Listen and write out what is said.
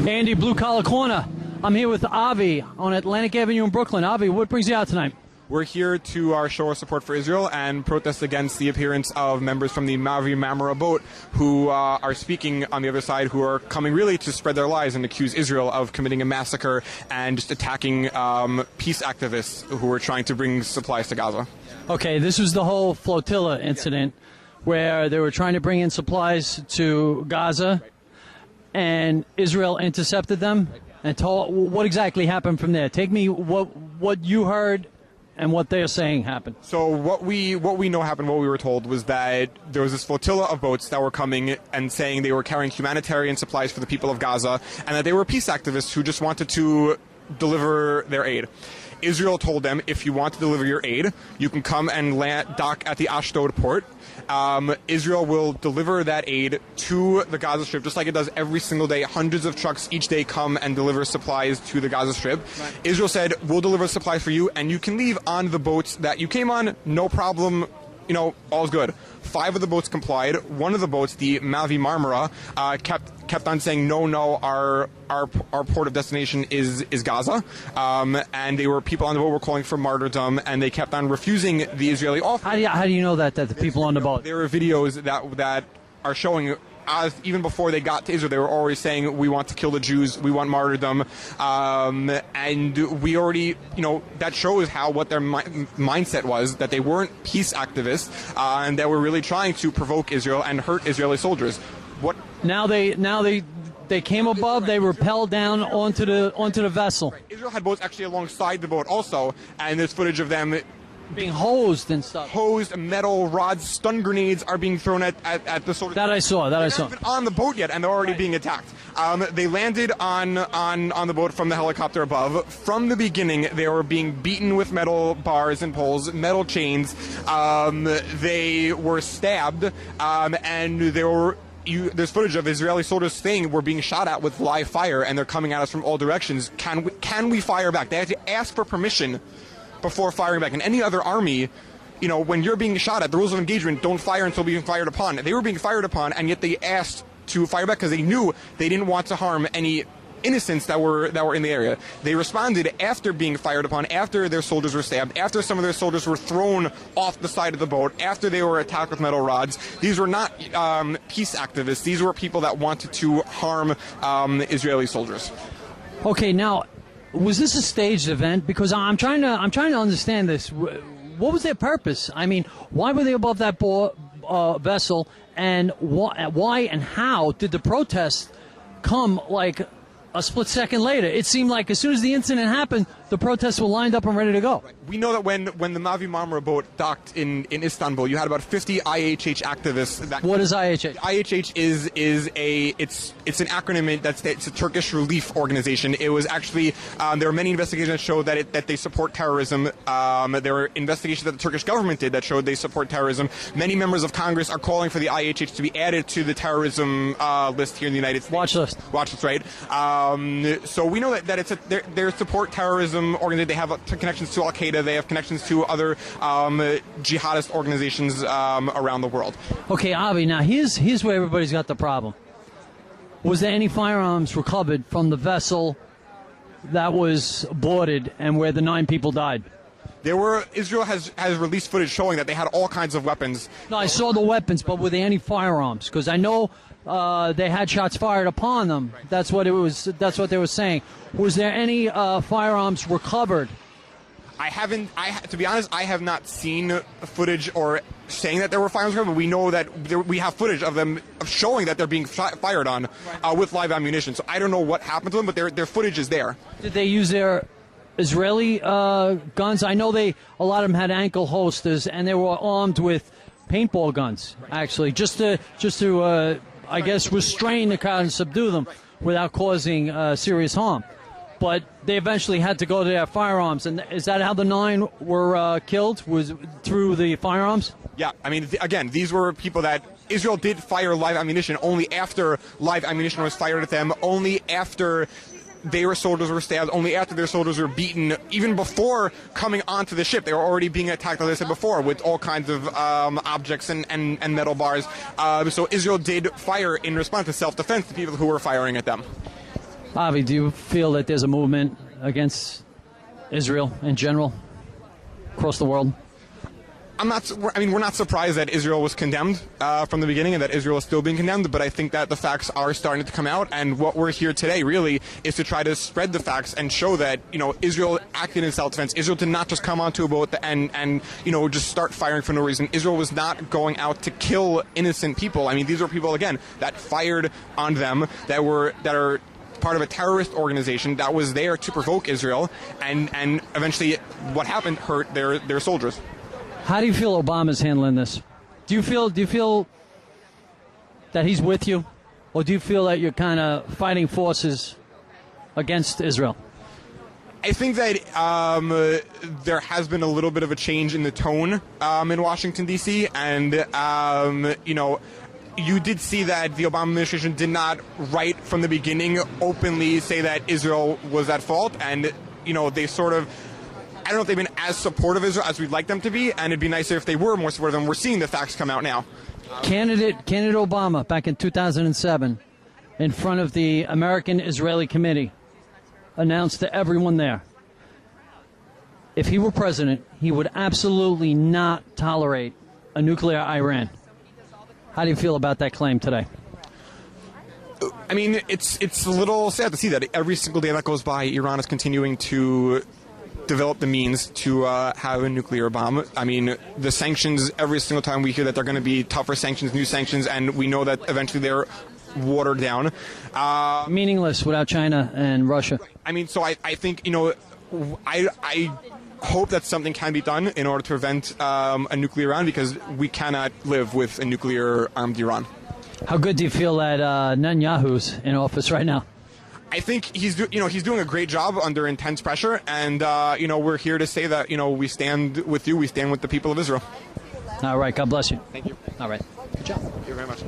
Andy, Blue Collar Corner. I'm here with Avi on Atlantic Avenue in Brooklyn. Avi, what brings you out tonight? We're here to show our support for Israel and protest against the appearance of members from the Mavi Marmara boat who are speaking on the other side, who are coming really to spread their lies and accuse Israel of committing a massacre and just attacking peace activists who are trying to bring supplies to Gaza. Okay, this was the whole flotilla incident where they were trying to bring in supplies to Gaza and Israel intercepted them. And told, what exactly happened from there? Take me what you heard and what they're saying happened. So what we know happened, what we were told, was that there was this flotilla of boats that were coming and saying they were carrying humanitarian supplies for the people of Gaza, and that they were peace activists who just wanted to deliver their aid. Israel told them, if you want to deliver your aid, you can come and dock at the Ashdod port. Israel will deliver that aid to the Gaza Strip, just like it does every single day. Hundreds of trucks each day come and deliver supplies to the Gaza Strip. Right. Israel said, we'll deliver supplies for you, and you can leave on the boats that you came on, no problem. You know, all's good. 5 of the boats complied. One of the boats, the Mavi Marmara, kept on saying, no, our port of destination is Gaza. And they were people on the boat were calling for martyrdom, and they kept on refusing the Israeli offer. How do you know that the people on the boat? There are videos that are showing. Even before they got to Israel, they were already saying, we want to kill the Jews, we want martyrdom, and we already, that shows what their mindset was, that they weren't peace activists, and that were really trying to provoke Israel and hurt Israeli soldiers. Now they came above, they rappelled down onto the vessel. Right. Israel had boats actually alongside the boat also, and there's footage of them being hosed and stuff. Hosed, metal rods, stun grenades are being thrown at the soldiers. That I saw. They're not even on the boat yet, and they're already being attacked. They landed on the boat from the helicopter above. From the beginning, they were being beaten with metal bars and poles, metal chains. They were stabbed, and there's footage of Israeli soldiers saying we're being shot at with live fire, and they're coming at us from all directions. Can we fire back? They had to ask for permission before firing back. In any other army, when you're being shot at, the rules of engagement don't fire until being fired upon. They were being fired upon, and yet they asked to fire back because they knew they didn't want to harm any innocents that were in the area. They responded after being fired upon, after their soldiers were stabbed, after some of their soldiers were thrown off the side of the boat, after they were attacked with metal rods. These were not peace activists. These were people that wanted to harm Israeli soldiers. Okay, now, was this a staged event? Because I'm trying to understand this. What was their purpose? I mean, why were they above that vessel, and why and how did the protest come like a split second later? It seemed like as soon as the incident happened, the protests were lined up and ready to go. We know that when the Mavi Marmara boat docked in Istanbul, you had about 50 IHH activists. What is IHH? IHH is it's an acronym. It's a Turkish relief organization. It was actually there were many investigations that showed that they support terrorism. There were investigations that the Turkish government did that showed they support terrorism. Many members of Congress are calling for the IHH to be added to the terrorism list here in the United States. Watch list. Watch list, right? So we know that it's their support terrorism organization. They have connections to Al Qaeda. They have connections to other jihadist organizations around the world. Okay, Avi. Now here's where everybody's got the problem. Was there any firearms recovered from the vessel that was boarded and where the 9 people died? Israel has released footage showing that they had all kinds of weapons. No, I saw the weapons, but were there any firearms? Because I know they had shots fired upon them. Right. That's what they were saying. Was there any firearms recovered? To be honest, I have not seen footage or saying that there were firearms recovered, but we know that we have footage of them showing that they're being fired on with live ammunition. So I don't know what happened to them, but their footage is there. Did they use their Israeli guns? I know a lot of them had ankle holsters, and they were armed with paintball guns, actually, just to I guess restrain the crowd and subdue them without causing serious harm. But they eventually had to go to their firearms, and is that how the 9 were killed? Was through the firearms? Yeah, I mean, again, these were people that Israel did fire live ammunition only after live ammunition was fired at them, only after their soldiers were stabbed, only after their soldiers were beaten. Even before coming onto the ship, they were already being attacked, as I said before, with all kinds of objects and metal bars. So Israel did fire in response to self-defense to people who were firing at them. Avi, do you feel that there's a movement against Israel in general across the world? We're not surprised that Israel was condemned from the beginning and that Israel is still being condemned, but I think that the facts are starting to come out, and what we're here today really is to try to spread the facts and show that, Israel acted in self-defense. Israel did not just come onto a boat and just start firing for no reason. Israel was not going out to kill innocent people. I mean, these were people, again, that fired on them, that are part of a terrorist organization that was there to provoke Israel, and eventually what happened hurt their soldiers. How do you feel Obama's handling this? Do you feel that he's with you, or do you feel that you're kind of fighting forces against Israel? I think that there has been a little bit of a change in the tone in Washington, D.C., and you did see that the Obama administration did not, right from the beginning, openly say that Israel was at fault, and they sort of, I don't know if they've been as supportive of Israel as we'd like them to be, and it'd be nicer if they were more supportive, and we're seeing the facts come out now. Candidate Obama, back in 2007, in front of the American-Israeli Committee, announced to everyone there, if he were president, he would absolutely not tolerate a nuclear Iran. How do you feel about that claim today? I mean, it's a little sad to see that every single day that goes by, Iran is continuing to develop the means to have a nuclear bomb. I mean, the sanctions, every single time we hear that they're going to be tougher sanctions, new sanctions, and we know that eventually they're watered down. Meaningless without China and Russia. I mean, so I think, I hope that something can be done in order to prevent a nuclear Iran, because we cannot live with a nuclear-armed Iran. How good do you feel that Netanyahu's in office right now? I think he's doing a great job under intense pressure, and we're here to say that we stand with you, we stand with the people of Israel. All right, God bless you. Thank you. All right, good job. Thank you very much.